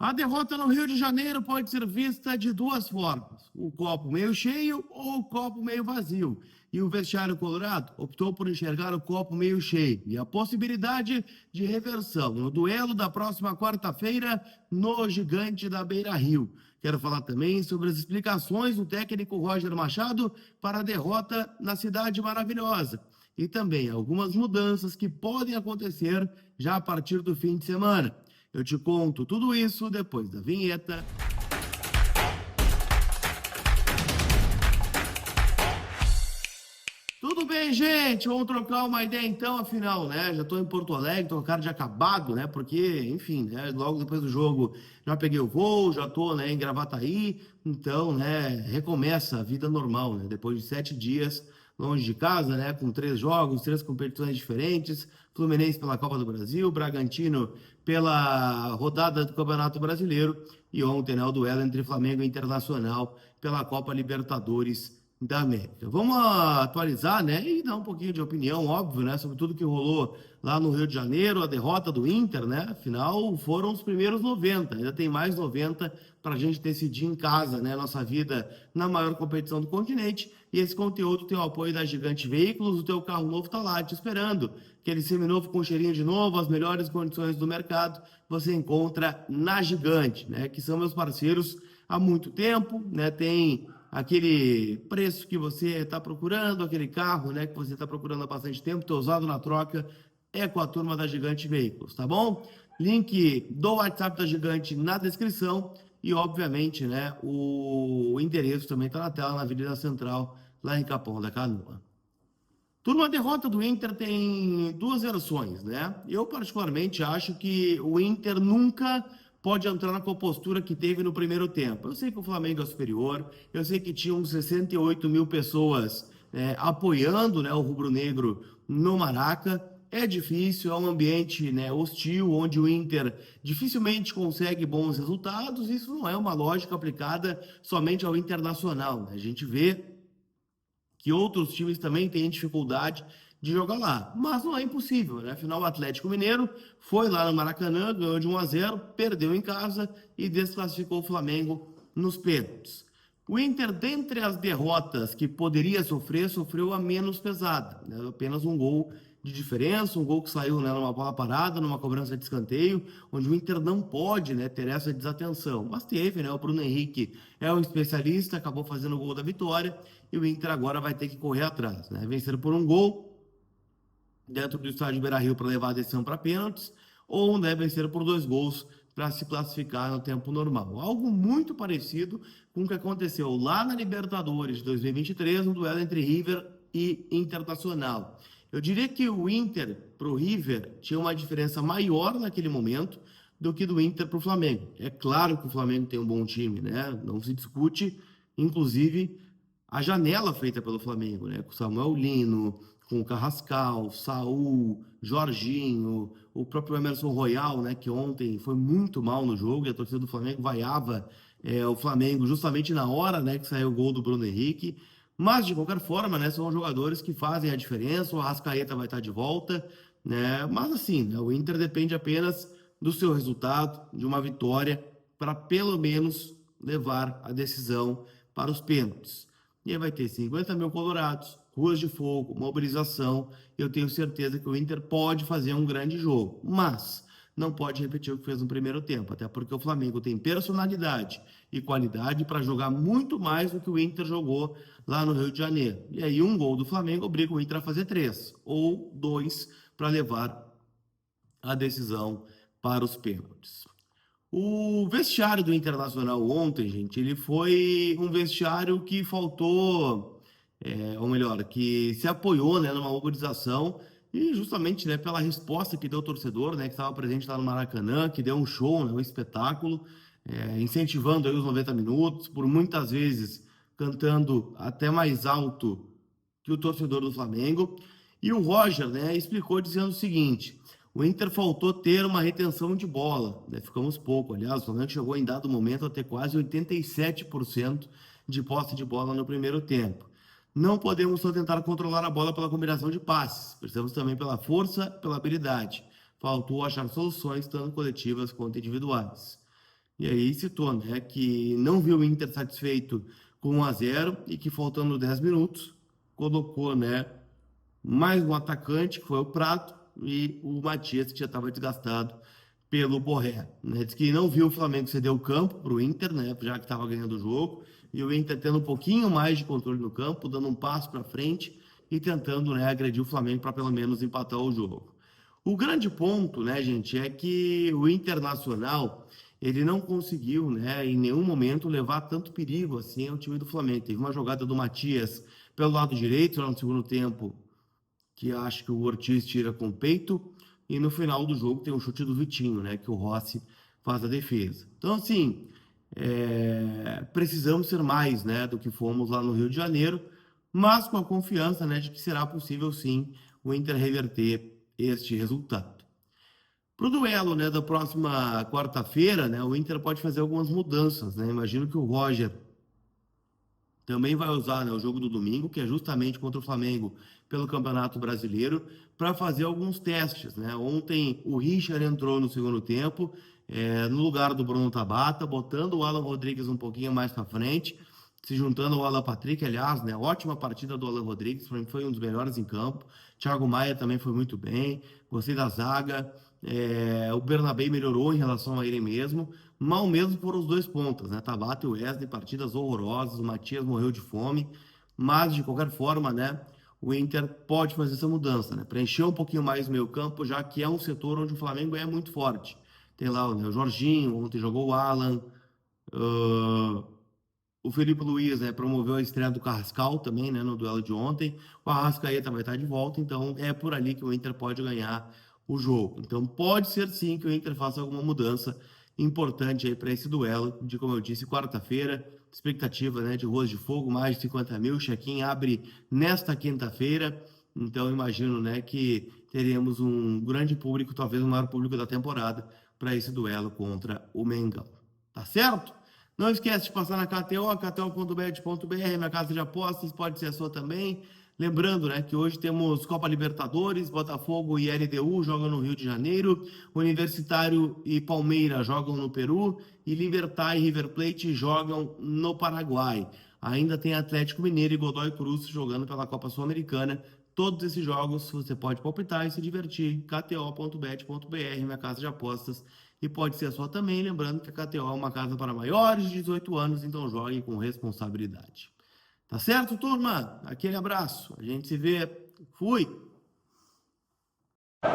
A derrota no Rio de Janeiro pode ser vista de duas formas: o copo meio cheio ou o copo meio vazio. E o vestiário colorado optou por enxergar o copo meio cheio e a possibilidade de reversão no duelo da próxima quarta-feira no Gigante da Beira-Rio. Quero falar também sobre as explicações do técnico Roger Machado para a derrota na Cidade Maravilhosa e também algumas mudanças que podem acontecer já a partir do fim de semana. Eu te conto tudo isso depois da vinheta. Tudo bem, gente? Vamos trocar uma ideia então, afinal, né? Já estou em Porto Alegre, tô com cara de acabado, né? Porque, enfim, né? Logo depois do jogo já peguei o voo, já estou, né, em Gravataí, então, né, recomeça a vida normal, né? Depois de 7 dias longe de casa, né? Com 3 jogos, 3 competições diferentes, Fluminense pela Copa do Brasil, Bragantino pela rodada do Campeonato Brasileiro e ontem, né, o duelo entre Flamengo e Internacional pela Copa Libertadores da América. Vamos atualizar, né, e dar um pouquinho de opinião, óbvio, né, sobre tudo que rolou lá no Rio de Janeiro, a derrota do Inter, né, afinal foram os primeiros 90, ainda tem mais 90 para a gente decidir em casa, né, nossa vida na maior competição do continente, e esse conteúdo tem o apoio da Gigante Veículos, o teu carro novo está lá te esperando, aquele seminovo com cheirinho de novo, as melhores condições do mercado, você encontra na Gigante, né, que são meus parceiros há muito tempo, né, tem aquele preço que você está procurando, aquele carro, né, que você está procurando há bastante tempo, ter usado na troca, é com a turma da Gigante Veículos, tá bom? Link do WhatsApp da Gigante na descrição e, obviamente, né, o endereço também está na tela, na Avenida Central, lá em Capão da Canoa. Turma, a derrota do Inter tem duas versões, né? Eu, particularmente, acho que o Inter nunca pode entrar na compostura que teve no primeiro tempo. Eu sei que o Flamengo é superior, eu sei que tinham 68 mil pessoas apoiando, né, o rubro-negro no Maraca. É difícil, é um ambiente, né, hostil, onde o Inter dificilmente consegue bons resultados. Isso não é uma lógica aplicada somente ao Internacional, né? A gente vê que outros times também têm dificuldade de jogar lá. Mas não é impossível, né? Afinal, o Atlético Mineiro foi lá no Maracanã, ganhou de 1-0, perdeu em casa e desclassificou o Flamengo nos pênaltis. O Inter, dentre as derrotas que poderia sofrer, sofreu a menos pesada, né? Apenas um gol de diferença, um gol que saiu, né, numa bola parada, numa cobrança de escanteio, onde o Inter não pode, né, ter essa desatenção. Mas teve, né, o Bruno Henrique é um especialista, acabou fazendo o gol da vitória e o Inter agora vai ter que correr atrás, né? Vencer por um gol dentro do estádio Beira-Rio para levar a decisão para pênaltis, ou, né, vencer por 2 gols para se classificar no tempo normal. Algo muito parecido com o que aconteceu lá na Libertadores de 2023, no duelo entre River e Internacional. Eu diria que o Inter para o River tinha uma diferença maior naquele momento do que do Inter para o Flamengo. É claro que o Flamengo tem um bom time, né? Não se discute, inclusive a janela feita pelo Flamengo, né? Com Samuel Lino, com o Carrascal, Saul, Jorginho, o próprio Emerson Royal, né? Que ontem foi muito mal no jogo e a torcida do Flamengo vaiava o Flamengo justamente na hora, né, que saiu o gol do Bruno Henrique. Mas, de qualquer forma, né, são jogadores que fazem a diferença. O Arrascaeta vai estar de volta, né? Mas, assim, né, o Inter depende apenas do seu resultado, de uma vitória, para pelo menos levar a decisão para os pênaltis. E aí vai ter 50 mil colorados, ruas de fogo, mobilização. Eu tenho certeza que o Inter pode fazer um grande jogo, mas não pode repetir o que fez no primeiro tempo, até porque o Flamengo tem personalidade e qualidade para jogar muito mais do que o Inter jogou lá no Rio de Janeiro. E aí um gol do Flamengo obriga o Inter a fazer 3 ou 2 para levar a decisão para os pênaltis. O vestiário do Internacional ontem, gente, ele foi um vestiário que faltou, ou melhor, que se apoiou, né, numa mobilização e justamente, né, pela resposta que deu o torcedor, né, que estava presente lá no Maracanã, que deu um show, né, um espetáculo, incentivando aí os 90 minutos, por muitas vezes cantando até mais alto que o torcedor do Flamengo. E o Roger, né, explicou dizendo o seguinte: o Inter faltou ter uma retenção de bola, né? Ficamos pouco. Aliás, o Flamengo chegou em dado momento a ter quase 87% de posse de bola no primeiro tempo. Não podemos só tentar controlar a bola pela combinação de passes, precisamos também pela força, pela habilidade. Faltou achar soluções tanto coletivas quanto individuais. e aí citou, né, que não viu o Inter satisfeito com 1-0 e que faltando 10 minutos colocou, né, mais um atacante, que foi o Prato, e o Matias, que já estava desgastado pelo Borré. Né? Diz que não viu o Flamengo ceder o campo para o Inter, né? Já que estava ganhando o jogo, e o Inter tendo um pouquinho mais de controle no campo, dando um passo para frente e tentando, né, agredir o Flamengo para pelo menos empatar o jogo. O grande ponto, né, gente, é que o Internacional ele não conseguiu, né, em nenhum momento levar tanto perigo assim ao time do Flamengo. Teve uma jogada do Matias pelo lado direito lá no segundo tempo, que acho que o Ortiz tira com o peito, e no final do jogo tem um chute do Vitinho, né, que o Rossi faz a defesa. Então, assim, precisamos ser mais, né, do que fomos lá no Rio de Janeiro, mas com a confiança, né, de que será possível, sim, o Inter reverter este resultado. Para o duelo, né, da próxima quarta-feira, né, o Inter pode fazer algumas mudanças, né? Imagino que o Roger também vai usar, né, o jogo do domingo, que é justamente contra o Flamengo pelo Campeonato Brasileiro, para fazer alguns testes, né? Ontem o Richard entrou no segundo tempo, no lugar do Bruno Tabata, botando o Alan Rodrigues um pouquinho mais para frente, se juntando ao Alan Patrick, aliás, né? Ótima partida do Alan Rodrigues, para mim foi um dos melhores em campo. Thiago Maia também foi muito bem, gostei da zaga. O Bernabé melhorou em relação a ele mesmo. Mal mesmo foram os dois pontas, né? Tabata e Wesley, partidas horrorosas. O Matias morreu de fome, mas de qualquer forma, né? O Inter pode fazer essa mudança, né? Preencher um pouquinho mais o meio campo, já que é um setor onde o Flamengo é muito forte. Tem lá, né, o Jorginho, ontem jogou o Alan, o Felipe Luiz, né, promoveu a estreia do Carrascal também, né, no duelo de ontem. O Arrascaeta vai estar de volta, então é por ali que o Inter pode ganhar o jogo. Então pode ser sim que o Inter faça alguma mudança importante aí para esse duelo de, como eu disse, quarta-feira. Expectativa, né, de Ruas de Fogo, mais de 50 mil. O check-in abre nesta quinta-feira. Então imagino, né, que teremos um grande público, talvez o maior público da temporada, para esse duelo contra o Mengão. Tá certo? Não esquece de passar na KTO, kto.bet.br, minha casa de apostas, pode ser a sua também. Lembrando, né, que hoje temos Copa Libertadores, Botafogo e LDU jogam no Rio de Janeiro, Universitário e Palmeiras jogam no Peru e Libertad e River Plate jogam no Paraguai. Ainda tem Atlético Mineiro e Godoy Cruz jogando pela Copa Sul-Americana. Todos esses jogos você pode palpitar e se divertir. kto.bet.br, minha casa de apostas. E pode ser a sua também, lembrando que a KTO é uma casa para maiores de 18 anos, então jogue com responsabilidade. Tá certo, turma? Aquele abraço. A gente se vê. Fui! É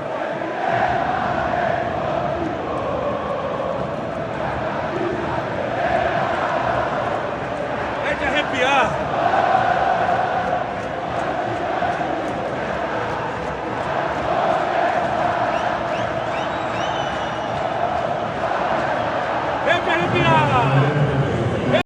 de arrepiar. É de arrepiar.